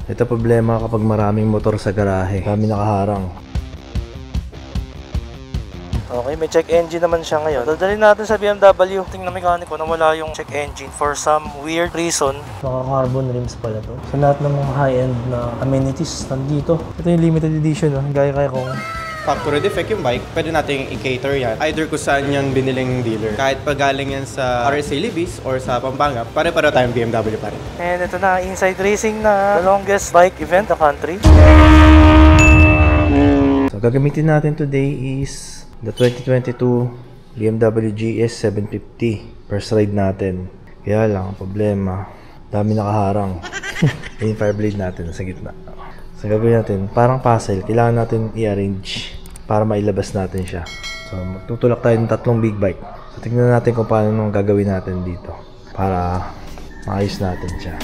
Ito problema kapag maraming motor sa garahe. Kami nakaharang. Okay, may check engine naman siya ngayon. Dadalhin natin sa BMW. Tingnan mekaniko na wala yung check engine for some weird reason. Naka-carbon rims pala to. Sa lahat ng mga high-end na amenities nandito. Ito yung limited edition, gaya kong factory defect yung bike, pwede nating i-cater yan. Either kung saan yan biniling dealer. Kahit pag galing yan sa RSA Libis or sa Pampanga, pare-pareho tayong BMW pa rin. And ito na, inside racing na the longest bike event in the country. So gagamitin natin today is the 2022 BMW GS 750. First ride natin. Kaya lang, ang problema, dami nakaharang. Yung fireblade natin sa gitna. So gagawin natin, parang puzzle, kailangan natin i-arrange para mailabas natin siya. So magtutulak tayo ng tatlong big bike. So tingnan natin kung paano nung gagawin natin dito para maayos natin siya.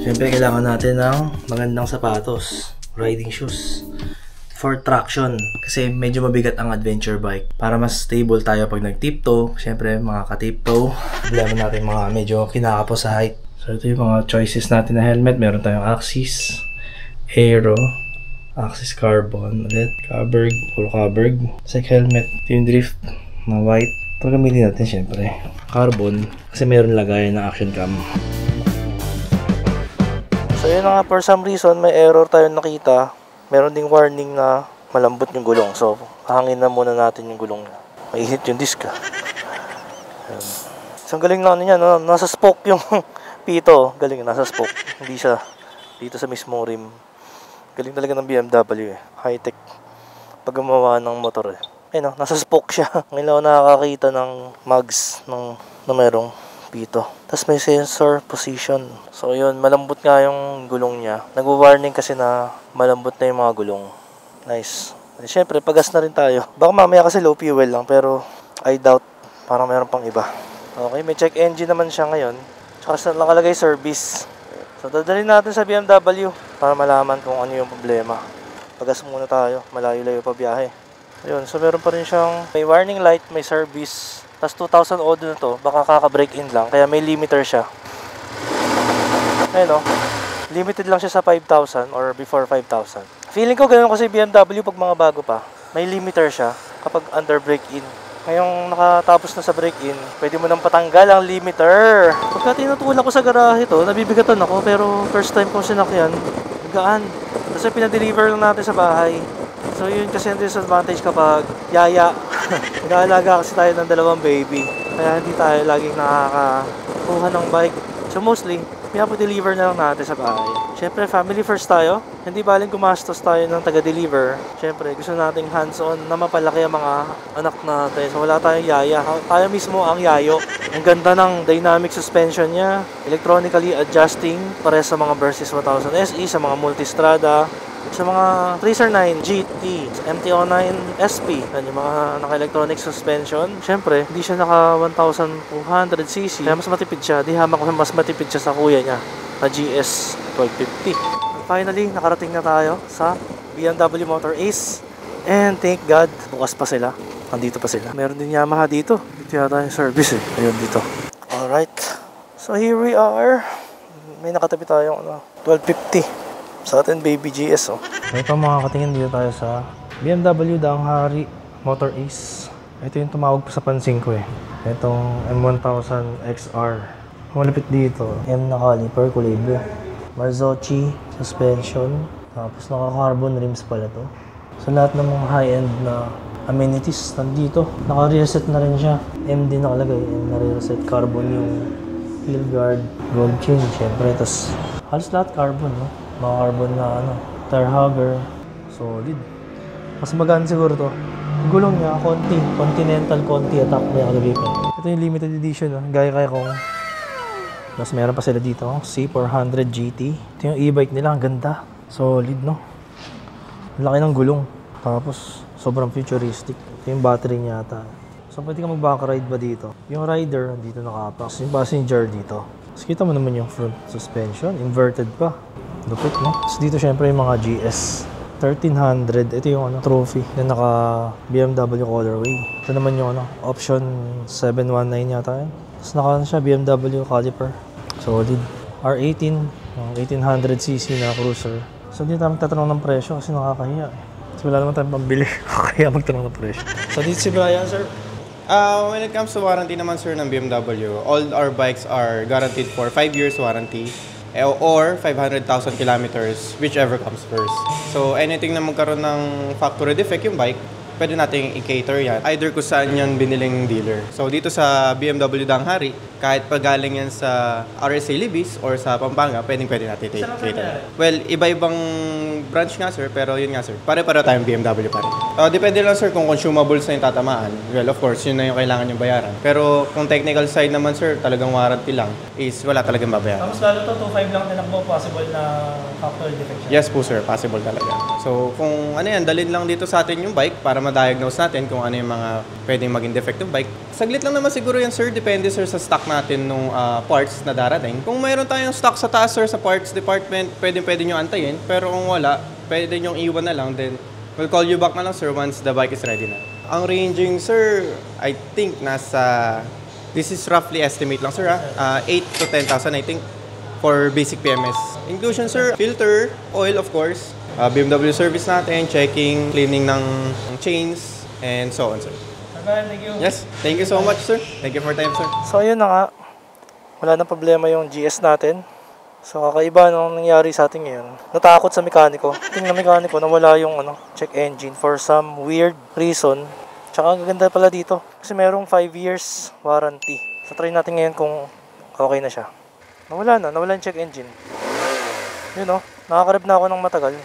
Siyempre kailangan natin ng magandang sapatos. Riding shoes for traction kasi medyo mabigat ang adventure bike. Para mas stable tayo pag nag-tiptoe, syempre mga ka-tiptoe, problema natin mga medyo kinakapos sa height. So ito yung mga choices natin na helmet. Meron tayong Axis, Aero, Axis Carbon, ulit, Caberg, puro Caberg. Sa helmet, ito yung drift na white. Ito gamitin natin syempre. Carbon kasi meron lagayan ng action cam. So yun nga, for some reason may error tayo nakita. Meron ding warning na malambot yung gulong. So hangin na muna natin yung gulong niya. Mainit yung disc. So ang galing na ano niya, no? Nasa spoke yung pito. Galing, nasa spoke. Hindi siya dito sa mismong rim. Galing talaga ng BMW eh. High-tech pag gumawa ng motor eh. Eh no, nasa spoke siya. Ngayon ako nakakakita ng mags na merong pito. Tapos may sensor position. So yun, malambot nga yung gulong niya. Nagwa-warning kasi na malambot na yung mga gulong. Nice. Siyempre, pagas na rin tayo. Baka mamaya kasi low fuel lang, pero I doubt. Parang meron pang iba. Okay, may check engine naman siya ngayon. Tsaka nakalagay service. So dadalhin natin sa BMW para malaman kung ano yung problema. Pagas muna tayo. Malayo-layo pa biyahe. Ayun, so meron pa rin siyang may warning light, may service. Tapos 2,000 odd na to, baka kaka-break in lang, kaya may limiter siya. Ayun o, limited lang siya sa 5,000 or before 5,000. Feeling ko ganun kasi BMW pag mga bago pa, may limiter siya kapag under break in. Ngayong nakatapos na sa break in, pwede mo nang patanggal ang limiter. Pagka tinutulak ko sa garahe to, nabibigatan ako, pero first time kong sinakyan, gaan. Kasi pinadeliver lang natin sa bahay. So yun kasi ang disadvantage kapag yaya. Nag-aalaga kasi tayo ng dalawang baby. Kaya hindi tayo laging nakakakuha ng bike. So mostly, pinapa-deliver na lang natin sa bahay. Siyempre, family first tayo. Hindi baling gumastos tayo ng taga-deliver. Siyempre, gusto nating hands-on na mapalaki ang mga anak natin. So wala tayong yaya. Tayo mismo ang yayo. Ang ganda ng dynamic suspension niya. Electronically adjusting. Pare sa mga Versys 1000 SE, sa mga Multistrada. Sa mga Tracer 9 GT, MT-09 SP, yan yung mga naka-electronic suspension. Siyempre, hindi siya naka 1,200cc. Kaya mas matipid siya. Di hamak mas matipid siya sa kuya niya na GS 1250. Finally, nakarating na tayo sa BMW Motor Ace. And thank God, bukas pa sila. Nandito pa sila. Meron din Yamaha dito. Dito yata yung service eh. Ayun dito. Alright. So here we are. May nakatabi tayong 1250. Sa atin baby GS oh. Ito mga katingin, dito tayo sa BMW Danghari Motor Ace. Ito yung tumawag pa sa pansin ko eh. Itong M1000 XR. Malapit dito. M na caliper, kulay blue. Marzocchi suspension. Tapos naka-carbon rims pala to. Sa lahat ng mga high-end na amenities nandito. Naka-reset na rin siya. M din nakalagay. M na-reset. Carbon yung wheel guard. Gold chain syempre. Tapos halos lahat carbon no. Mga carbon na tire hugger. Solid. Mas magaan siguro to. Yung gulong niya, Continental Conti attack na nakalagay pa. Ito yung limited edition, gaya kong. Mas meron pa sila dito, C400 GT. Ito yung e-bike nila, ang ganda. Solid, no? Laki ng gulong. Tapos, sobrang futuristic. Ito yung battery niya ata. So, pwede ka mag-back ride ba dito? Yung rider, dito nakapak. Yung passenger dito. Tapos, kita mo naman yung front suspension. Inverted pa. Lupit, no? So dito syempre yung mga GS 1300. Ito yung trophy na naka BMW colorway. Ito naman yung option 719 yata yun. Tapos naka siya BMW caliper. Solid. R18, 1800cc na cruiser. So hindi tayo magtatanong ng presyo kasi nakakahiya. So wala naman tayong pambili. Kaya magtanong ng presyo. So dito si Brian, sir. When it comes to warranty naman sir ng BMW, all our bikes are guaranteed for 5 years warranty or 500,000 kilometers, whichever comes first. So anything na magkaroon ng factory defect yung bike, pwede nating i-cater yan. Either kung saan yan biniling dealer. So dito sa BMW Danghari, kahit pag galing yan sa RSA Libis or sa Pampanga, pwede natin i-cater. Well, iba-ibang branch nga sir, pero yun nga sir, pare-pare tayong BMW pa rin. Depende lang sir kung consumables na yung tatamaan. Well, of course, yun na yung kailangan yung bayaran. Pero kung technical side naman sir, talagang warranty lang, is wala talagang babayaran. Mas lalo to, 2.5 lang din po possible na factory defect siya. Yes po sir, possible talaga. So kung ano yan, dalhin lang dito sa atin yung bike para ma-diagnose natin kung ano yung mga pwedeng maging defective bike. Saglit lang naman siguro yan sir, depende sir sa stock natin nung parts na darating. Kung mayroon tayong stock sa taas sir, sa parts department, pwede nyo antayin. Pero kung wala, pwede nyo iwan na lang, then we'll call you back na lang sir once the bike is ready na. Ang ranging sir, I think nasa, this is roughly estimate lang sir 8 to 10,000 I think for basic PMS. Inclusion sir, filter, oil of course, BMW service natin, checking, cleaning ng chains, and so on sir. Thank you. Yes, thank you so much sir. Thank you for time sir. So ayun na nga, wala nang problema yung GS natin. So kakaiba nung nangyari sa atin ngayon. Natakot sa mekaniko. Tingnan ng mekaniko na wala yung check engine for some weird reason. Tsaka ang ganda pala dito kasi merong 5 years warranty. So try natin ngayon kung okay na siya. Nawala yung check engine. Yun nakakarib na ako ng matagal.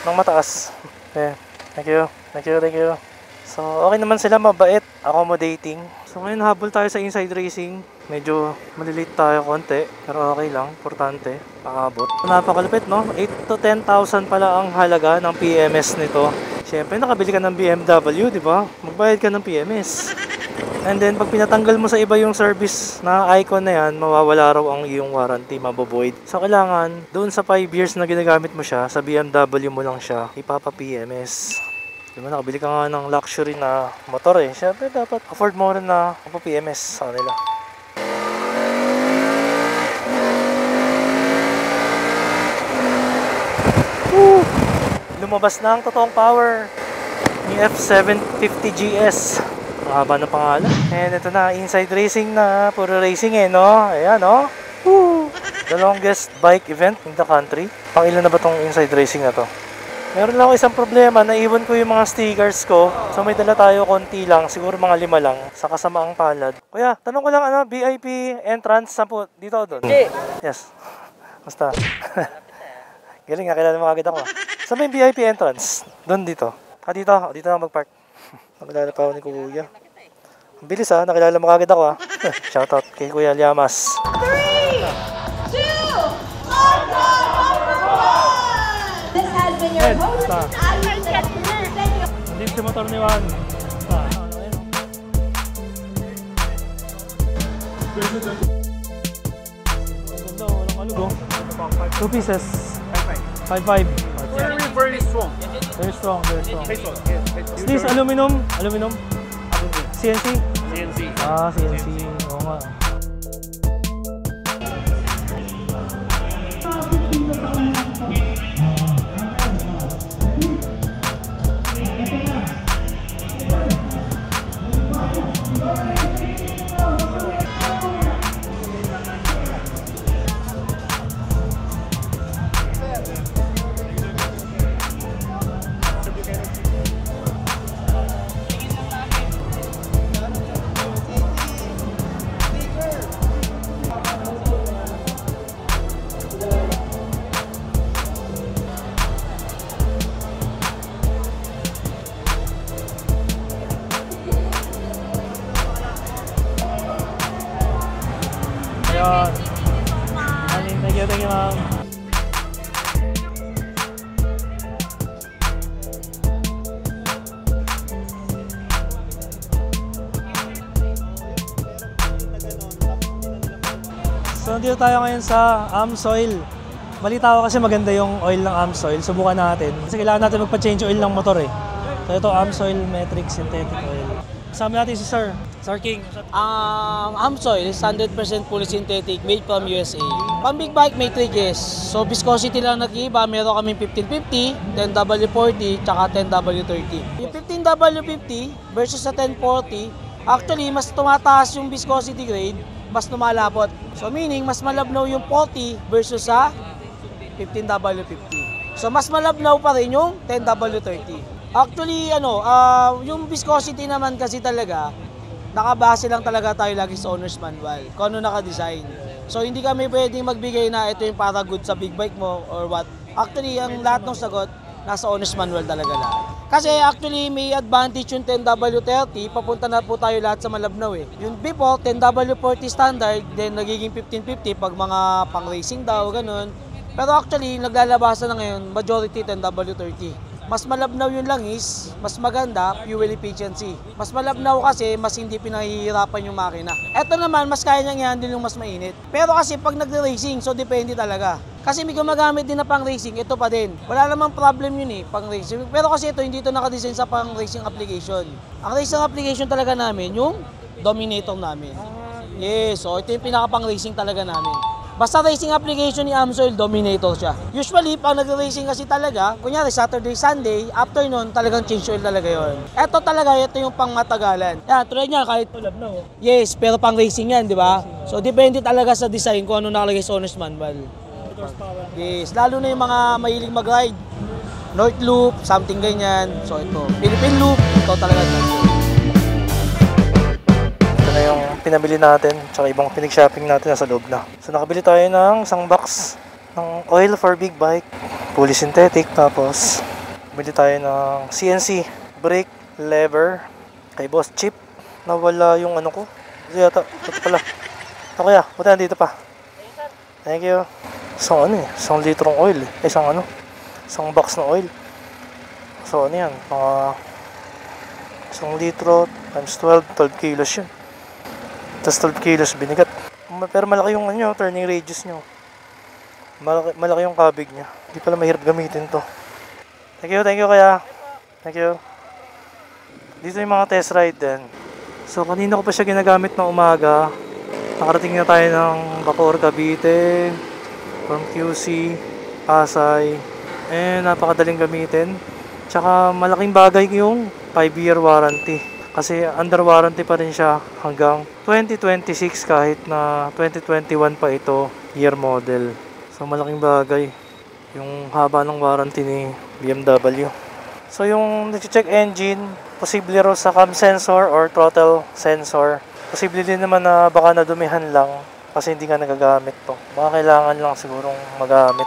Ng mataas. Okay, thank you. So, okay naman sila, mabait, accommodating. So, ngayon habol tayo sa inside racing. Medyo malilate tayo konti, pero okay lang, importante, pakabot. Napakalupit, no? 8 to 10,000 pala ang halaga ng PMS nito. Siyempre, nakabili ka ng BMW, di ba? Magbayad ka ng PMS. And then, pag pinatanggal mo sa iba yung service na icon na yan, mawawala raw ang iyong warranty, mabovoid. So, kailangan, doon sa 5 years na ginagamit mo siya, sa BMW mo lang siya, ipapa-PMS. Diba, nakabili ka nga ng luxury na motor eh. Siyempre, dapat afford mo rin na PMS sa kanila. Woo! Lumabas na ang totoong power ni F750GS. Ang haba ng pangalan. And ito na, inside racing na. Puro racing eh, no? Ayan, no? Woo! The longest bike event in the country. Pang ilan na ba tong inside racing na to? Meron lang ako isang problema, naiwan ko yung mga stickers ko. So may dala tayo konti lang, siguro mga 5 lang, sa kasamaang palad. Kuya, tanong ko lang VIP entrance, saan po? Dito o doon? Yes. Basta. Galing nga, kilala mo agad ako. Saan ba yung VIP entrance? Doon dito. Dito na mag-park. Nakilala pa ako ni Kuya. Ang bilis nakilala mo agad ako Shoutout kay Kuya Llamas. 3, 2, 1, This has been your host, Nandito si motor ni Juan. Walang alugo. 2 pieces. 5.5. Very strong. Very strong. Is this aluminum? CNC? CNC. CNC. Oo nga. Ayan. Thank you, ma'am. So, nandito tayo ngayon sa AMSOIL Balita ko kasi maganda yung oil ng AMSOIL. Subukan natin. Kasi kailangan natin magpa-change oil ng motor eh. So ito, AMSOIL Metric Synthetic Oil. Kasama natin si Sir. Sir King. AMSOIL is 100% fully synthetic, made from USA. Pang big bike may 3 Gs. So viscosity lang nag-iiba, meron kami 1550, 10W40, tsaka 10W30. Yung 15W50 versus sa 1040, actually mas tumataas yung viscosity grade, mas lumalapot. So meaning, mas malabnaw yung 40 versus sa 15W50. So mas malabnaw pa rin yung 10W30. Actually, yung viscosity naman kasi talaga, nakabase lang talaga tayo lagi sa owner's manual, kung ano naka-design. So hindi kami pwedeng magbigay na ito yung para good sa big bike mo or what. Actually, ang lahat ng sagot, nasa owner's manual talaga lahat. Kasi actually, may advantage yung 10W30, papunta na po tayo lahat sa malabnaw eh. Yung before, 10W40 standard, then nagiging 1550 pag mga pang-racing daw, ganun. Pero actually, naglalabasan na ngayon, majority 10W30. Mas malabnaw yung langis, mas maganda, fuel efficiency. Mas malabnaw kasi, mas hindi pinahihirapan yung makina. Ito naman, mas kaya niyang i-handle yung mas mainit. Pero kasi pag nagre-racing, so depende talaga. Kasi may gumagamit din na pang racing, ito pa din. Wala namang problem yun eh, pang racing. Pero kasi ito, hindi ito nakadesign sa pang racing application. Ang racing application talaga namin, yung Dominator namin. Yes, so ito yung pinaka pang racing talaga namin. Basta racing application ni AMSOIL, Dominator siya. Usually, pag nag-racing kasi talaga, kunyari Saturday, Sunday, after nun, talagang change oil talaga yun. Ito talaga, ito yung pang matagalan. Yan, tulad niya, kahit tulad na. Yes, pero pang racing yan, di ba? So, depende talaga sa design kung ano nakalagay sa owner's manual. Yes, lalo na yung mga mahilig mag-ride. North Loop, something ganyan. So, ito. Philippine Loop, ito talaga. Na yung pinabili natin, tsaka ibang pinag-shopping natin nasa loob na. So nakabili tayo ng isang box ng oil for big bike, fully synthetic, tapos bili tayo ng CNC brake lever kay Boss Chip. Nawala yung ano ko. Kasi yata, ito pala. Ito kaya, buti nandito pa. Thank you. Isang litrong oil eh. Isang box ng oil. So ano yan, mga isang litro times 12 kilos yun. Tapos 12 kilos binigat. Pero malaki yung turning radius nyo. Malaki yung kabig niya. Hindi pala mahirap gamitin to. Thank you kaya. Thank you. Dito yung mga test ride din. So kanina ko pa siya ginagamit ng umaga. Nakarating na tayo ng Bacoor, Cavite, from QC, Pasay. Napakadaling gamitin. Tsaka malaking bagay yung 5-year warranty. Kasi under warranty pa rin siya hanggang 2026 kahit na 2021 pa ito year model. So malaking bagay yung haba ng warranty ni BMW. So yung nag-check engine, posible raw sa cam sensor or throttle sensor. Posible din naman na baka nadumihan lang kasi hindi nga nagagamit to. Baka kailangan lang sigurong magamit.